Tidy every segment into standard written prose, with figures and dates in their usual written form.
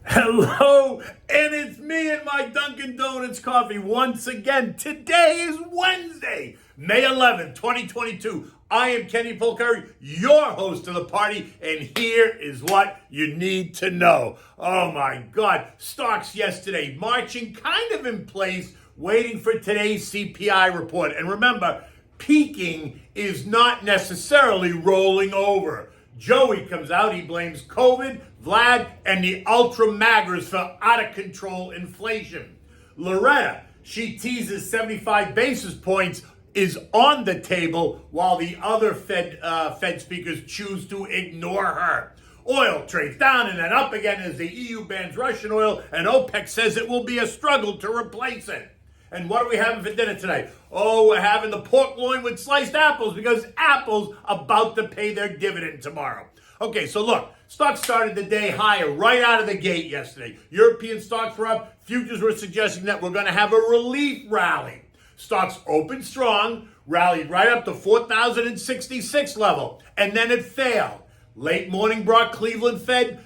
Hello, and it's me and my Dunkin' Donuts coffee once again. Today is Wednesday, May 11th, 2022. I am Kenny Polcari, your host of the party, and here is what you need to know. Oh my God, stocks yesterday marching kind of in place, waiting for today's CPI report. And remember, peaking is not necessarily rolling over. Joey comes out, he blames COVID, Vlad, and the ultra-maggers for out-of-control inflation. Loretta, she teases 75 basis points is on the table while the other Fed speakers choose to ignore her. Oil trades down and then up again as the EU bans Russian oil and OPEC says it will be a struggle to replace it. And what are we having for dinner tonight? Oh, we're having the pork loin with sliced apples because Apple's about to pay their dividend tomorrow. Okay, so look, stocks started the day higher right out of the gate yesterday. European stocks were up. Futures were suggesting that we're going to have a relief rally. Stocks opened strong, rallied right up to 4,066 level, and then it failed. Late morning brought Cleveland Fed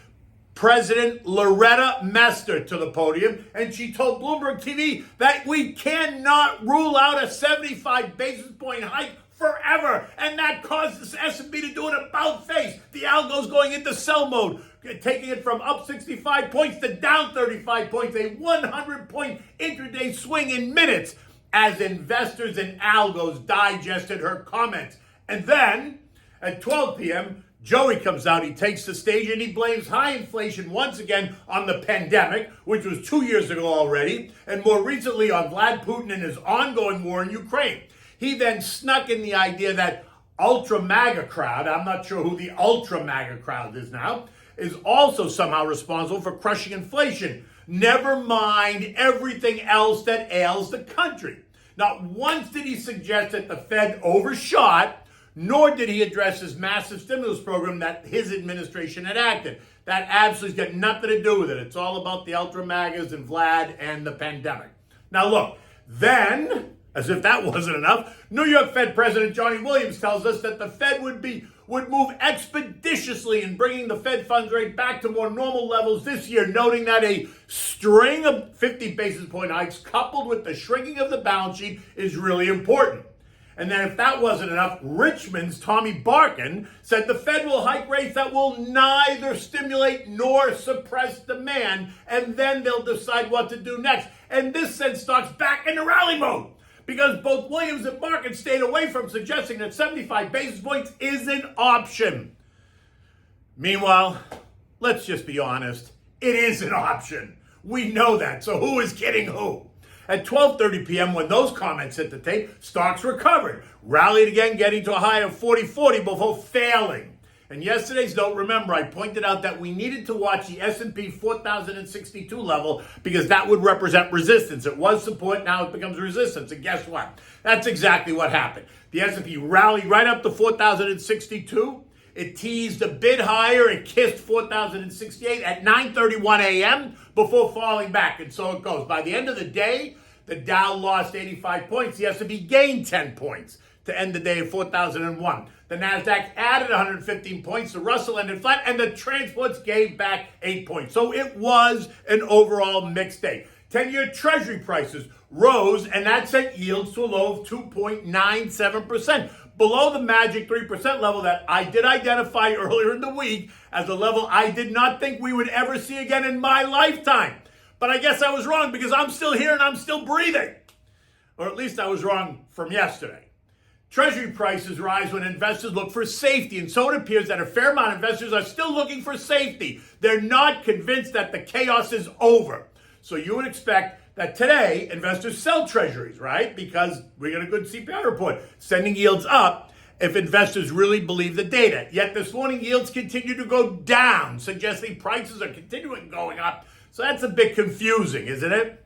President Loretta Mester to the podium, and she told Bloomberg TV that we cannot rule out a 75 basis point hike forever, and that caused the S&P to do an about face. The algo's going into sell mode, taking it from up 65 points to down 35 points, a 100-point intraday swing in minutes as investors and algos digested her comments. And then, at 12 p.m., Joey comes out, he takes the stage, and he blames high inflation once again on the pandemic, which was 2 years ago already, and more recently on Vlad Putin and his ongoing war in Ukraine. He then snuck in the idea that ultra-MAGA crowd, I'm not sure who the ultra-MAGA crowd is now, is also somehow responsible for crushing inflation. Never mind everything else that ails the country. Not once did he suggest that the Fed overshot, nor did he address his massive stimulus program that his administration had acted. That absolutely's got nothing to do with it. It's all about the ultra-MAGAs and Vlad and the pandemic. Now look, then, as if that wasn't enough, New York Fed President Johnny Williams tells us that the Fed would move expeditiously in bringing the Fed funds rate back to more normal levels this year, noting that a string of 50 basis point hikes coupled with the shrinking of the balance sheet is really important. And then if that wasn't enough, Richmond's Tommy Barkin said the Fed will hike rates that will neither stimulate nor suppress demand, and then they'll decide what to do next. And this sent stocks back into rally mode because both Williams and Barkin stayed away from suggesting that 75 basis points is an option. Meanwhile, let's just be honest, it is an option. We know that, so who is kidding who? At 12:30 p.m., when those comments hit the tape, stocks recovered, rallied again, getting to a high of 40.40 before failing. And yesterday's note, remember, I pointed out that we needed to watch the S&P 4,062 level because that would represent resistance. It was support, now it becomes resistance. And guess what? That's exactly what happened. The S&P rallied right up to 4,062. It teased a bit higher. It kissed 4,068 at 9:31 a.m. before falling back. And so it goes. By the end of the day, the Dow lost 85 points. The S&P gained 10 points to end the day at 4,001. The NASDAQ added 115 points. The Russell ended flat. And the transports gave back 8 points. So it was an overall mixed day. 10-year Treasury prices rose, and that sent yields to a low of 2.97%. Below the magic 3% level that I did identify earlier in the week as a level I did not think we would ever see again in my lifetime. But I guess I was wrong because I'm still here and I'm still breathing. Or at least I was wrong from yesterday. Treasury prices rise when investors look for safety, and so it appears that a fair amount of investors are still looking for safety. They're not convinced that the chaos is over. So you would expect that today investors sell treasuries, right? Because we got a good CPI report, sending yields up if investors really believe the data. Yet this morning yields continue to go down, suggesting prices are continuing going up. So that's a bit confusing, isn't it?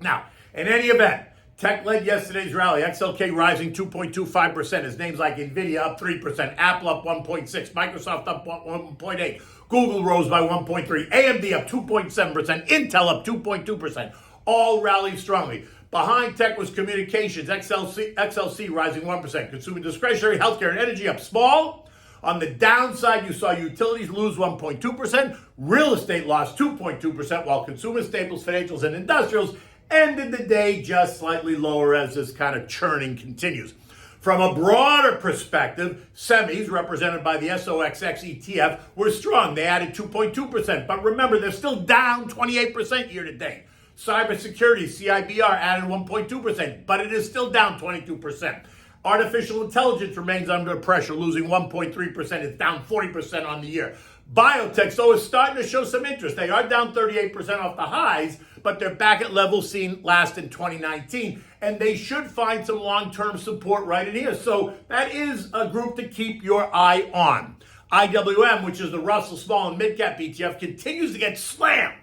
Now, in any event, tech led yesterday's rally. XLK rising 2.25%. As names like Nvidia up 3%, Apple up 1.6%, Microsoft up 1.8%, Google rose by 1.3%, AMD up 2.7%, Intel up 2.2%. All rallied strongly. Behind tech was communications, XLC rising 1%. Consumer discretionary, healthcare, and energy up small. On the downside, you saw utilities lose 1.2%, real estate lost 2.2%, while consumer staples, financials, and industrials ended the day just slightly lower as this kind of churning continues. From a broader perspective, semis, represented by the SOXX ETF, were strong. They added 2.2%, but remember, they're still down 28% year to date. Cybersecurity, CIBR, added 1.2%, but it is still down 22%. Artificial intelligence remains under pressure, losing 1.3%. It's down 40% on the year. Biotech, though, is starting to show some interest. They are down 38% off the highs, but they're back at levels seen last in 2019, and they should find some long-term support right in here. So that is a group to keep your eye on. IWM, which is the Russell Small and Mid Cap ETF, continues to get slammed.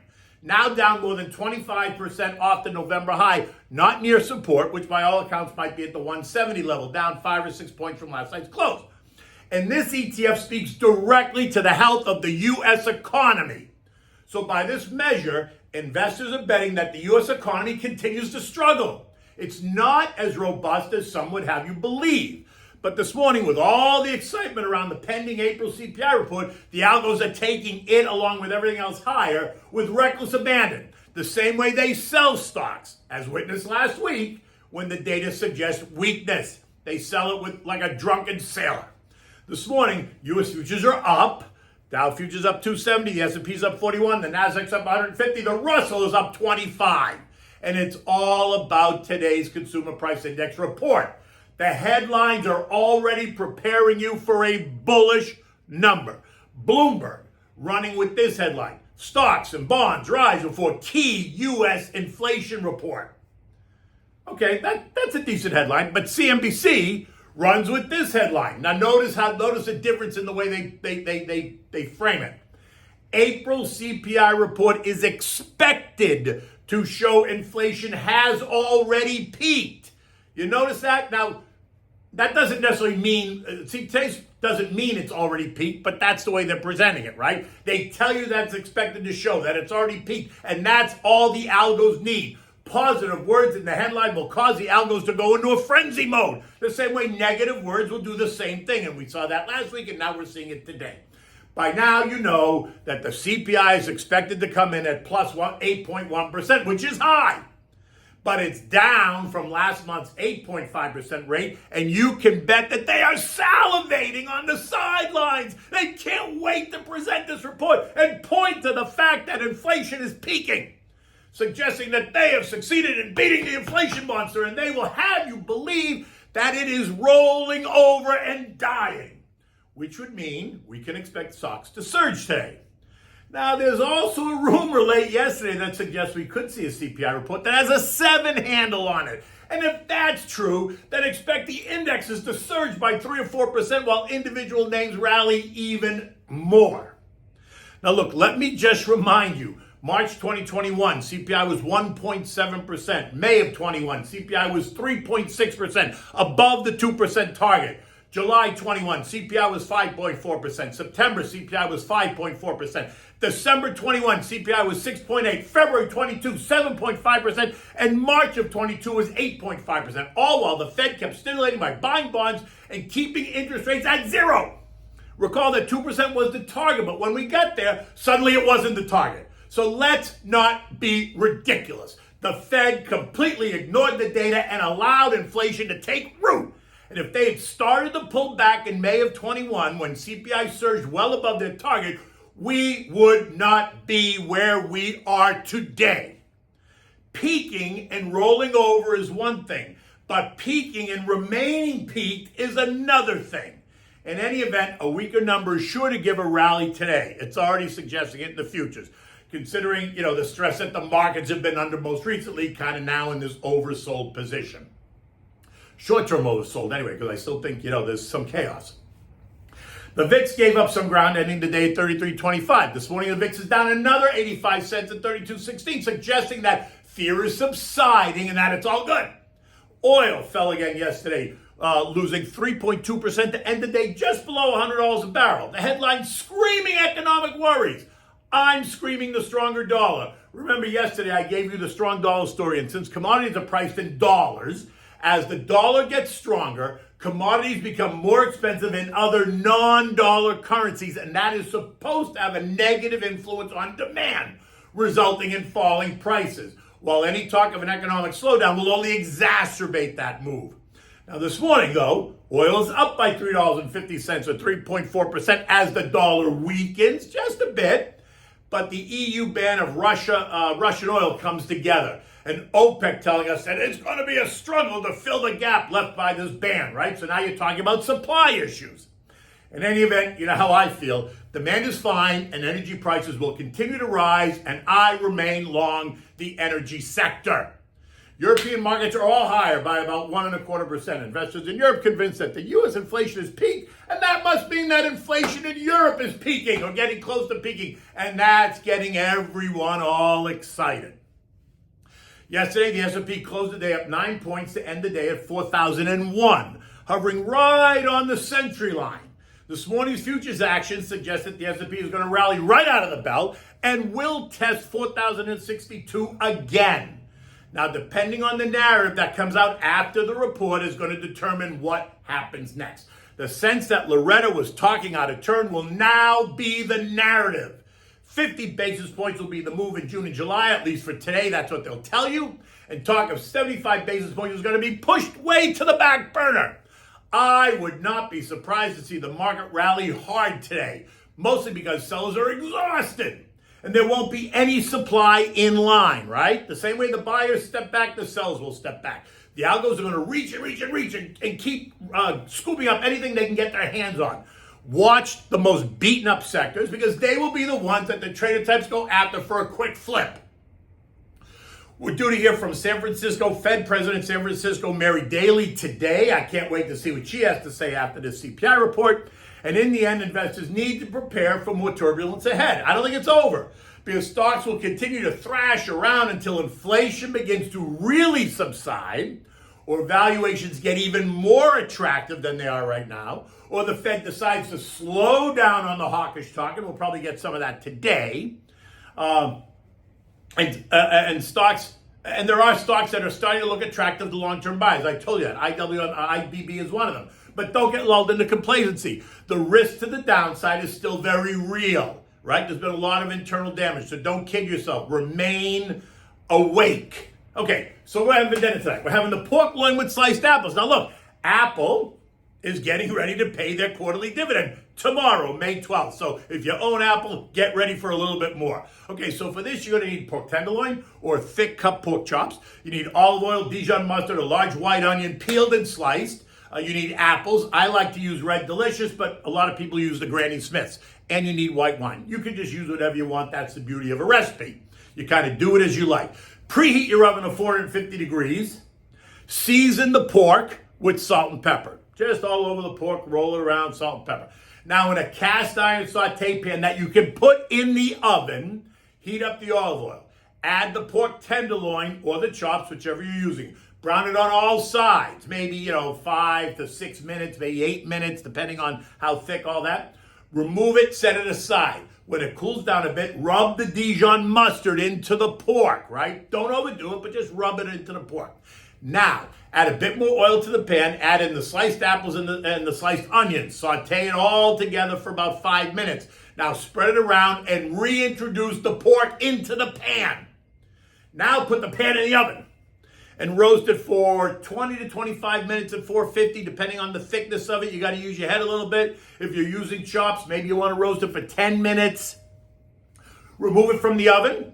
Now down more than 25% off the November high, not near support, which by all accounts might be at the 170 level, down 5 or 6 points from last night's close. And this ETF speaks directly to the health of the U.S. economy. So by this measure, investors are betting that the U.S. economy continues to struggle. It's not as robust as some would have you believe. But this morning, with all the excitement around the pending April CPI report, the algos are taking it, along with everything else, higher with reckless abandon. The same way they sell stocks, as witnessed last week when the data suggests weakness. They sell it with like a drunken sailor. This morning, U.S. futures are up. Dow futures up 270, the S&P's up 41, the Nasdaq's up 150, the Russell is up 25. And it's all about today's Consumer Price Index report. The headlines are already preparing you for a bullish number. Bloomberg running with this headline: stocks and bonds rise before key U.S. inflation report. Okay, that's a decent headline, but CNBC runs with this headline. Now notice the difference in the way they frame it. April CPI report is expected to show inflation has already peaked. You notice that? Now, that doesn't necessarily mean, doesn't mean it's already peaked, but that's the way they're presenting it, right? They tell you that's expected to show that it's already peaked, and that's all the algos need. Positive words in the headline will cause the algos to go into a frenzy mode, the same way negative words will do the same thing, and we saw that last week, and now we're seeing it today. By now, you know that the CPI is expected to come in at plus 8.1%, which is high. But it's down from last month's 8.5% rate, and you can bet that they are salivating on the sidelines. They can't wait to present this report and point to the fact that inflation is peaking, suggesting that they have succeeded in beating the inflation monster, and they will have you believe that it is rolling over and dying, which would mean we can expect stocks to surge today. Now, there's also a rumor late yesterday that suggests we could see a CPI report that has a 7 handle on it. And if that's true, then expect the indexes to surge by 3 or 4% while individual names rally even more. Now, look, let me just remind you, March 2021, CPI was 1.7%. May of 21, CPI was 3.6%, above the 2% target. July 21, CPI was 5.4%. September, CPI was 5.4%. December 21, CPI was 6.8%. February 22, 7.5%. And March of 22 was 8.5%. All while the Fed kept stimulating by buying bonds and keeping interest rates at zero. Recall that 2% was the target, but when we got there, suddenly it wasn't the target. So let's not be ridiculous. The Fed completely ignored the data and allowed inflation to take root. And if they had started to pull back in May of 21, when CPI surged well above their target, we would not be where we are today. Peaking and rolling over is one thing, but peaking and remaining peaked is another thing. In any event, a weaker number is sure to give a rally today. It's already suggesting it in the futures, considering, the stress that the markets have been under most recently, kind of now in this oversold position. Short-term oversold anyway, because I still think, there's some chaos. The VIX gave up some ground, ending the day at 33.25. This morning, the VIX is down another 85 cents at 32.16, suggesting that fear is subsiding and that it's all good. Oil fell again yesterday, losing 3.2% to end the day just below $100 a barrel. The headline, screaming economic worries. I'm screaming the stronger dollar. Remember yesterday I gave you the strong dollar story, and since commodities are priced in dollars, as the dollar gets stronger, commodities become more expensive in other non-dollar currencies, and that is supposed to have a negative influence on demand, resulting in falling prices, while any talk of an economic slowdown will only exacerbate that move. Now this morning, though, oil is up by $3.50 or 3.4% as the dollar weakens just a bit, but the EU ban of Russian oil comes together. And OPEC telling us that it's going to be a struggle to fill the gap left by this ban, right? So now you're talking about supply issues. In any event, you know how I feel. Demand is fine and energy prices will continue to rise, and I remain long the energy sector. European markets are all higher by about 1.25%. Investors in Europe convinced that the U.S. inflation has peaked, and that must mean that inflation in Europe is peaking or getting close to peaking, and that's getting everyone all excited. Yesterday, the S&P closed the day up 9 points to end the day at 4,001, hovering right on the century line. This morning's futures action suggests that the S&P is going to rally right out of the bell and will test 4,062 again. Now, depending on the narrative that comes out after the report is going to determine what happens next. The sense that Loretta was talking out of turn will now be the narrative. 50 basis points will be the move in June and July, at least for today. That's what they'll tell you. And talk of 75 basis points is going to be pushed way to the back burner. I would not be surprised to see the market rally hard today, mostly because sellers are exhausted and there won't be any supply in line, right? The same way the buyers step back, the sellers will step back. The algos are going to reach and keep scooping up anything they can get their hands on. Watch the most beaten up sectors because they will be the ones that the trader types go after for a quick flip. We're due to hear from San Francisco Fed President San Francisco Mary Daly today. I can't wait to see what she has to say after this CPI report. And in the end, investors need to prepare for more turbulence ahead. I don't think it's over because stocks will continue to thrash around until inflation begins to really subside, or valuations get even more attractive than they are right now, or the Fed decides to slow down on the hawkish talk, and we'll probably get some of that today. And stocks, and there are stocks that are starting to look attractive to long-term buyers. I told you that IBB is one of them. But don't get lulled into complacency. The risk to the downside is still very real, right? There's been a lot of internal damage, so don't kid yourself. Remain awake. Okay, so we're having dinner tonight. We're having the pork loin with sliced apples. Now look, Apple is getting ready to pay their quarterly dividend tomorrow, May 12th. So if you own Apple, get ready for a little bit more. Okay, so for this, you're going to need pork tenderloin or thick cut pork chops. You need olive oil, Dijon mustard, a large white onion, peeled and sliced. You need apples. I like to use Red Delicious, but a lot of people use the Granny Smiths. And you need white wine. You can just use whatever you want. That's the beauty of a recipe. You kind of do it as you like. Preheat your oven to 450 degrees. Season the pork with salt and pepper. Just all over the pork, roll it around, salt and pepper. Now in a cast iron saute pan that you can put in the oven, heat up the olive oil. Add the pork tenderloin or the chops, whichever you're using. Brown it on all sides, maybe, 5 to 6 minutes, maybe 8 minutes, depending on how thick all that. Remove it, set it aside. When it cools down a bit, rub the Dijon mustard into the pork, right? Don't overdo it, but just rub it into the pork. Now, add a bit more oil to the pan, add in the sliced apples and the sliced onions. Saute it all together for about 5 minutes. Now spread it around and reintroduce the pork into the pan. Now put the pan in the oven and roast it for 20 to 25 minutes at 450, depending on the thickness of it. You got to use your head a little bit. If you're using chops, maybe you want to roast it for 10 minutes. Remove it from the oven.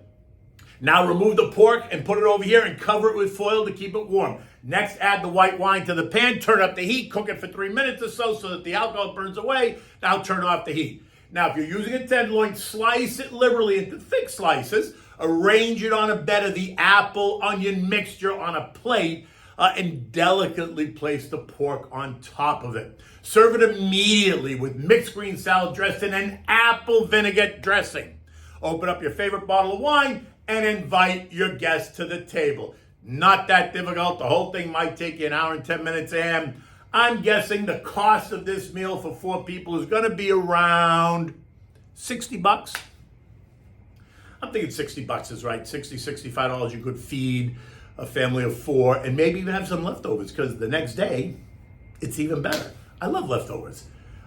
Now remove the pork and put it over here and cover it with foil to keep it warm. Next, add the white wine to the pan, turn up the heat, cook it for 3 minutes or so that the alcohol burns away. Now turn off the heat. Now, if you're using a tenderloin, slice it liberally into thick slices. Arrange it on a bed of the apple-onion mixture on a plate and delicately place the pork on top of it. Serve it immediately with mixed green salad dressing and apple vinegar dressing. Open up your favorite bottle of wine and invite your guests to the table. Not that difficult. The whole thing might take you an hour and 10 minutes, and I'm guessing the cost of this meal for 4 people is going to be around $60. I'm thinking $60 is right. $60, $65 you could feed a family of 4 and maybe even have some leftovers because the next day it's even better. I love leftovers.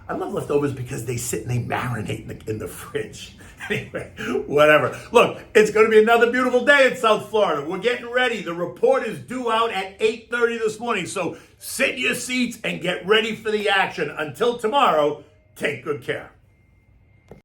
I love leftovers because they sit and they marinate in the fridge. Anyway, whatever. Look, it's going to be another beautiful day in South Florida. We're getting ready. The report is due out at 8:30 this morning. So sit in your seats and get ready for the action. Until tomorrow, take good care.